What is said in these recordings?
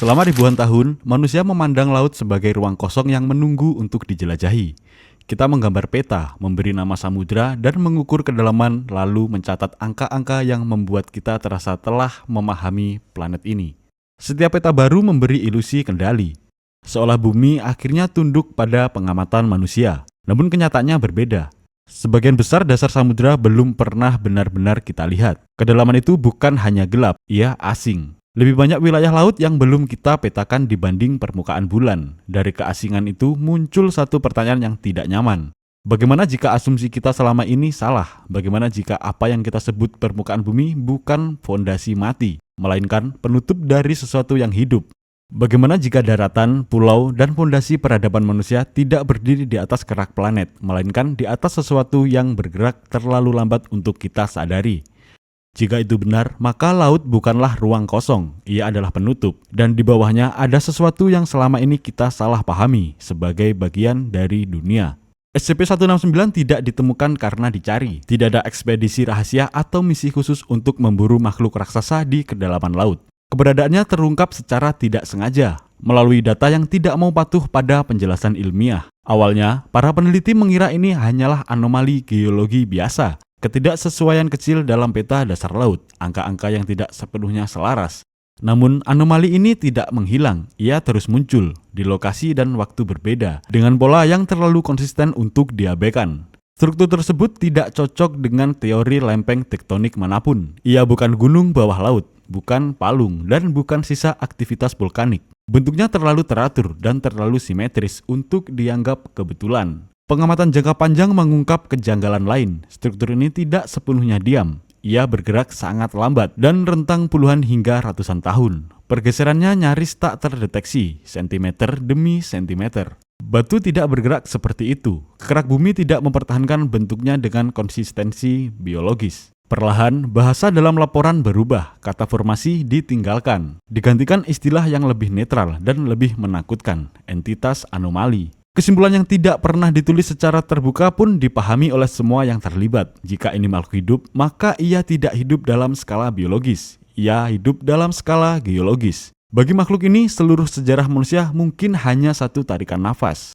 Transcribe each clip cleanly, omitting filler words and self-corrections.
Selama ribuan tahun, manusia memandang laut sebagai ruang kosong yang menunggu untuk dijelajahi. Kita menggambar peta, memberi nama samudra, dan mengukur kedalaman, lalu mencatat angka-angka yang membuat kita terasa telah memahami planet ini. Setiap peta baru memberi ilusi kendali, seolah bumi akhirnya tunduk pada pengamatan manusia. Namun kenyataannya berbeda. Sebagian besar dasar samudra belum pernah benar-benar kita lihat. Kedalaman itu bukan hanya gelap, ia asing. Lebih banyak wilayah laut yang belum kita petakan dibanding permukaan bulan. Dari keasingan itu muncul satu pertanyaan yang tidak nyaman. Bagaimana jika asumsi kita selama ini salah? Bagaimana jika apa yang kita sebut permukaan bumi bukan fondasi mati, melainkan penutup dari sesuatu yang hidup? Bagaimana jika daratan, pulau, dan fondasi peradaban manusia tidak berdiri di atas kerak planet, melainkan di atas sesuatu yang bergerak terlalu lambat untuk kita sadari? Jika itu benar, maka laut bukanlah ruang kosong, ia adalah penutup, dan di bawahnya ada sesuatu yang selama ini kita salah pahami sebagai bagian dari dunia. SCP-169 tidak ditemukan karena dicari, tidak ada ekspedisi rahasia atau misi khusus untuk memburu makhluk raksasa di kedalaman laut. Keberadaannya terungkap secara tidak sengaja, melalui data yang tidak mau patuh pada penjelasan ilmiah. Awalnya, para peneliti mengira ini hanyalah anomali geologi biasa, ketidaksesuaian kecil dalam peta dasar laut, angka-angka yang tidak sepenuhnya selaras. Namun anomali ini tidak menghilang, ia terus muncul di lokasi dan waktu berbeda, dengan pola yang terlalu konsisten untuk diabaikan. Struktur tersebut tidak cocok dengan teori lempeng tektonik manapun. Ia bukan gunung bawah laut, bukan palung, dan bukan sisa aktivitas vulkanik. Bentuknya terlalu teratur dan terlalu simetris untuk dianggap kebetulan. Pengamatan jangka panjang mengungkap kejanggalan lain. Struktur ini tidak sepenuhnya diam. Ia bergerak sangat lambat dan rentang puluhan hingga ratusan tahun. Pergeserannya nyaris tak terdeteksi, sentimeter demi sentimeter. Batu tidak bergerak seperti itu. Kerak bumi tidak mempertahankan bentuknya dengan konsistensi biologis. Perlahan, bahasa dalam laporan berubah, kata formasi ditinggalkan. Digantikan istilah yang lebih netral dan lebih menakutkan, entitas anomali. Kesimpulan yang tidak pernah ditulis secara terbuka pun dipahami oleh semua yang terlibat. Jika ini makhluk hidup, maka ia tidak hidup dalam skala biologis. Ia hidup dalam skala geologis. Bagi makhluk ini, seluruh sejarah manusia mungkin hanya satu tarikan nafas.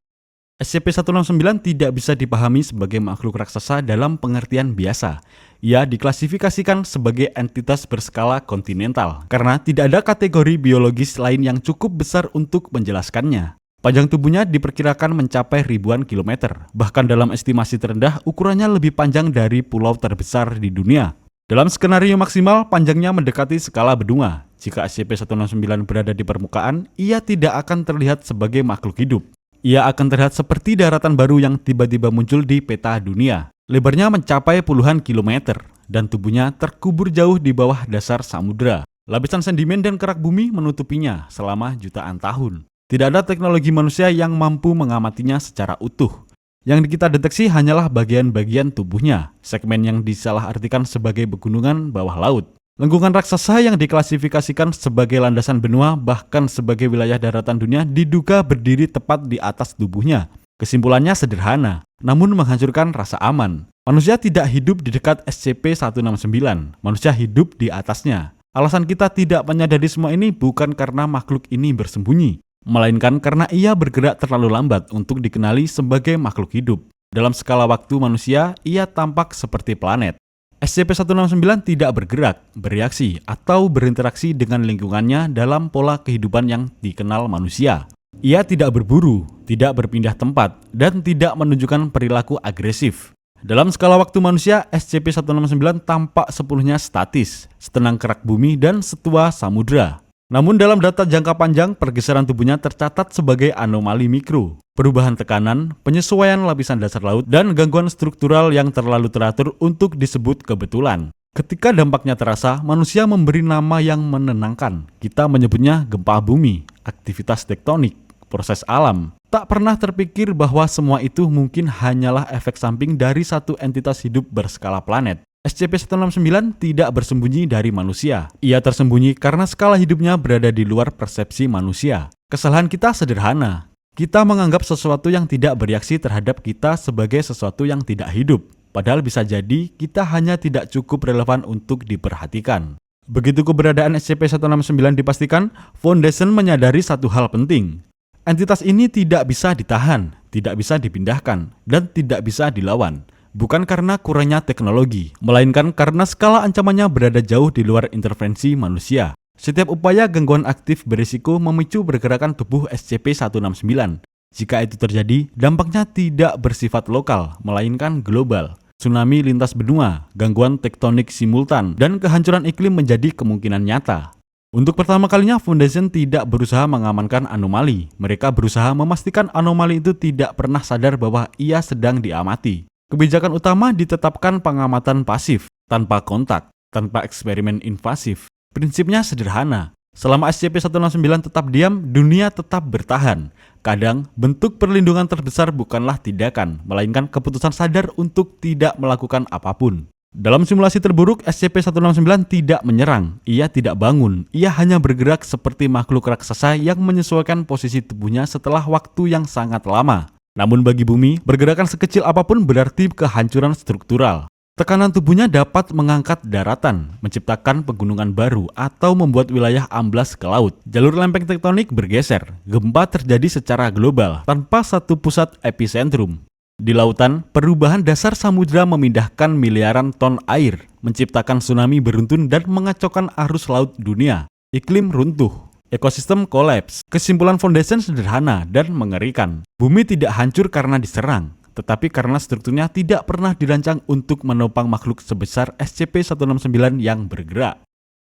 SCP-169 tidak bisa dipahami sebagai makhluk raksasa dalam pengertian biasa. Ia diklasifikasikan sebagai entitas berskala kontinental, karena tidak ada kategori biologis lain yang cukup besar untuk menjelaskannya. Panjang tubuhnya diperkirakan mencapai ribuan kilometer. Bahkan dalam estimasi terendah, ukurannya lebih panjang dari pulau terbesar di dunia. Dalam skenario maksimal, panjangnya mendekati skala benua. Jika SCP-169 berada di permukaan, ia tidak akan terlihat sebagai makhluk hidup. Ia akan terlihat seperti daratan baru yang tiba-tiba muncul di peta dunia. Lebarnya mencapai puluhan kilometer, dan tubuhnya terkubur jauh di bawah dasar samudra. Lapisan sedimen dan kerak bumi menutupinya selama jutaan tahun. Tidak ada teknologi manusia yang mampu mengamatinya secara utuh. Yang kita deteksi hanyalah bagian-bagian tubuhnya, segmen yang disalahartikan sebagai pegunungan bawah laut. Lengkungan raksasa yang diklasifikasikan sebagai landasan benua bahkan sebagai wilayah daratan dunia diduga berdiri tepat di atas tubuhnya. Kesimpulannya sederhana, namun menghancurkan rasa aman. Manusia tidak hidup di dekat SCP-169, manusia hidup di atasnya. Alasan kita tidak menyadari semua ini bukan karena makhluk ini bersembunyi, melainkan karena ia bergerak terlalu lambat untuk dikenali sebagai makhluk hidup. Dalam skala waktu manusia, ia tampak seperti planet. SCP-169 tidak bergerak, bereaksi, atau berinteraksi dengan lingkungannya dalam pola kehidupan yang dikenal manusia. Ia tidak berburu, tidak berpindah tempat, dan tidak menunjukkan perilaku agresif. Dalam skala waktu manusia, SCP-169 tampak sepenuhnya statis, setenang kerak bumi dan setua samudra. Namun dalam data jangka panjang, pergeseran tubuhnya tercatat sebagai anomali mikro. Perubahan tekanan, penyesuaian lapisan dasar laut, dan gangguan struktural yang terlalu teratur untuk disebut kebetulan. Ketika dampaknya terasa, manusia memberi nama yang menenangkan. Kita menyebutnya gempa bumi, aktivitas tektonik, proses alam. Tak pernah terpikir bahwa semua itu mungkin hanyalah efek samping dari satu entitas hidup berskala planet. SCP-169 tidak bersembunyi dari manusia. Ia tersembunyi karena skala hidupnya berada di luar persepsi manusia. Kesalahan kita sederhana. Kita menganggap sesuatu yang tidak bereaksi terhadap kita sebagai sesuatu yang tidak hidup. Padahal bisa jadi kita hanya tidak cukup relevan untuk diperhatikan. Begitu keberadaan SCP-169 dipastikan, Foundation menyadari satu hal penting. Entitas ini tidak bisa ditahan, tidak bisa dipindahkan, dan tidak bisa dilawan. Bukan karena kurangnya teknologi, melainkan karena skala ancamannya berada jauh di luar intervensi manusia. Setiap upaya gangguan aktif berisiko memicu pergerakan tubuh SCP-169. Jika itu terjadi, dampaknya tidak bersifat lokal, melainkan global. Tsunami lintas benua, gangguan tektonik simultan, dan kehancuran iklim menjadi kemungkinan nyata. Untuk pertama kalinya, Foundation tidak berusaha mengamankan anomali. Mereka berusaha memastikan anomali itu tidak pernah sadar bahwa ia sedang diamati. Kebijakan utama ditetapkan pengamatan pasif, tanpa kontak, tanpa eksperimen invasif. Prinsipnya sederhana. Selama SCP-169 tetap diam, dunia tetap bertahan. Kadang, bentuk perlindungan terbesar bukanlah tindakan, melainkan keputusan sadar untuk tidak melakukan apapun. Dalam simulasi terburuk, SCP-169 tidak menyerang, ia tidak bangun, ia hanya bergerak seperti makhluk raksasa yang menyesuaikan posisi tubuhnya setelah waktu yang sangat lama. Namun bagi bumi, pergerakan sekecil apapun berarti kehancuran struktural. Tekanan tubuhnya dapat mengangkat daratan, menciptakan pegunungan baru, atau membuat wilayah amblas ke laut. Jalur lempeng tektonik bergeser, gempa terjadi secara global, tanpa satu pusat epicentrum. Di lautan, perubahan dasar samudra memindahkan miliaran ton air, menciptakan tsunami beruntun dan mengacaukan arus laut dunia. Iklim runtuh, ekosistem kolaps. Kesimpulan Foundation sederhana dan mengerikan. Bumi tidak hancur karena diserang, tetapi karena strukturnya tidak pernah dirancang untuk menopang makhluk sebesar SCP-169 yang bergerak.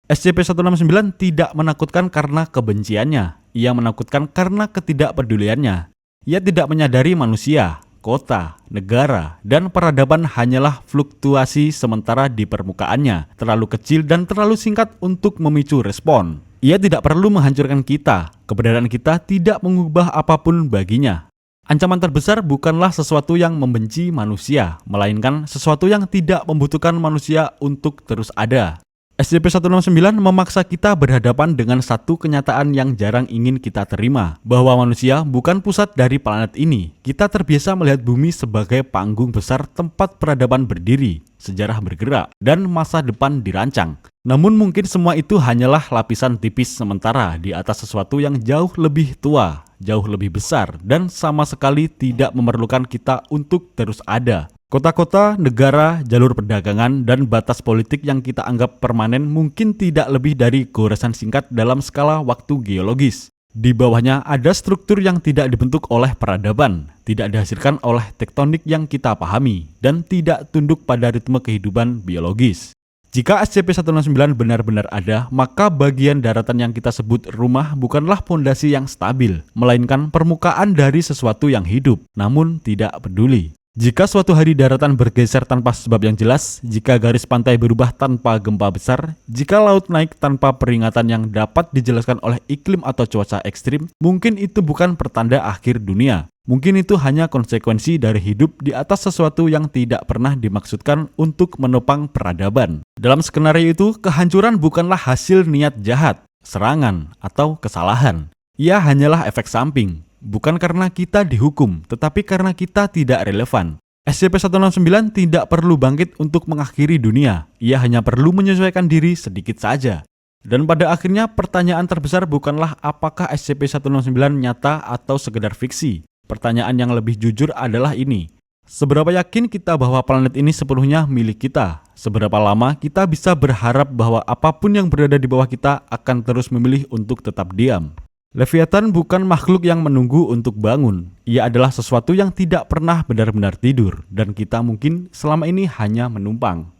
SCP-169 tidak menakutkan karena kebenciannya, ia menakutkan karena ketidakpeduliannya. Ia tidak menyadari manusia, kota, negara, dan peradaban hanyalah fluktuasi sementara di permukaannya, terlalu kecil dan terlalu singkat untuk memicu respon. Ia tidak perlu menghancurkan kita, keberadaan kita tidak mengubah apapun baginya. Ancaman terbesar bukanlah sesuatu yang membenci manusia, melainkan sesuatu yang tidak membutuhkan manusia untuk terus ada. SCP-169 memaksa kita berhadapan dengan satu kenyataan yang jarang ingin kita terima, bahwa manusia bukan pusat dari planet ini. Kita terbiasa melihat bumi sebagai panggung besar tempat peradaban berdiri, sejarah bergerak, dan masa depan dirancang. Namun mungkin semua itu hanyalah lapisan tipis sementara di atas sesuatu yang jauh lebih tua, jauh lebih besar, dan sama sekali tidak memerlukan kita untuk terus ada. Kota-kota, negara, jalur perdagangan, dan batas politik yang kita anggap permanen mungkin tidak lebih dari goresan singkat dalam skala waktu geologis. Di bawahnya ada struktur yang tidak dibentuk oleh peradaban, tidak dihasilkan oleh tektonik yang kita pahami, dan tidak tunduk pada ritme kehidupan biologis. Jika SCP-169 benar-benar ada, maka bagian daratan yang kita sebut rumah bukanlah fondasi yang stabil, melainkan permukaan dari sesuatu yang hidup, namun tidak peduli. Jika suatu hari daratan bergeser tanpa sebab yang jelas, jika garis pantai berubah tanpa gempa besar, jika laut naik tanpa peringatan yang dapat dijelaskan oleh iklim atau cuaca ekstrim, mungkin itu bukan pertanda akhir dunia. Mungkin itu hanya konsekuensi dari hidup di atas sesuatu yang tidak pernah dimaksudkan untuk menopang peradaban. Dalam skenario itu, kehancuran bukanlah hasil niat jahat, serangan, atau kesalahan. Ia hanyalah efek samping. Bukan karena kita dihukum, tetapi karena kita tidak relevan. SCP-169 tidak perlu bangkit untuk mengakhiri dunia. Ia hanya perlu menyesuaikan diri sedikit saja. Dan pada akhirnya pertanyaan terbesar bukanlah apakah SCP-169 nyata atau sekedar fiksi. Pertanyaan yang lebih jujur adalah ini. Seberapa yakin kita bahwa planet ini sepenuhnya milik kita? Seberapa lama kita bisa berharap bahwa apapun yang berada di bawah kita akan terus memilih untuk tetap diam? Leviathan bukan makhluk yang menunggu untuk bangun. Ia adalah sesuatu yang tidak pernah benar-benar tidur, dan kita mungkin selama ini hanya menumpang.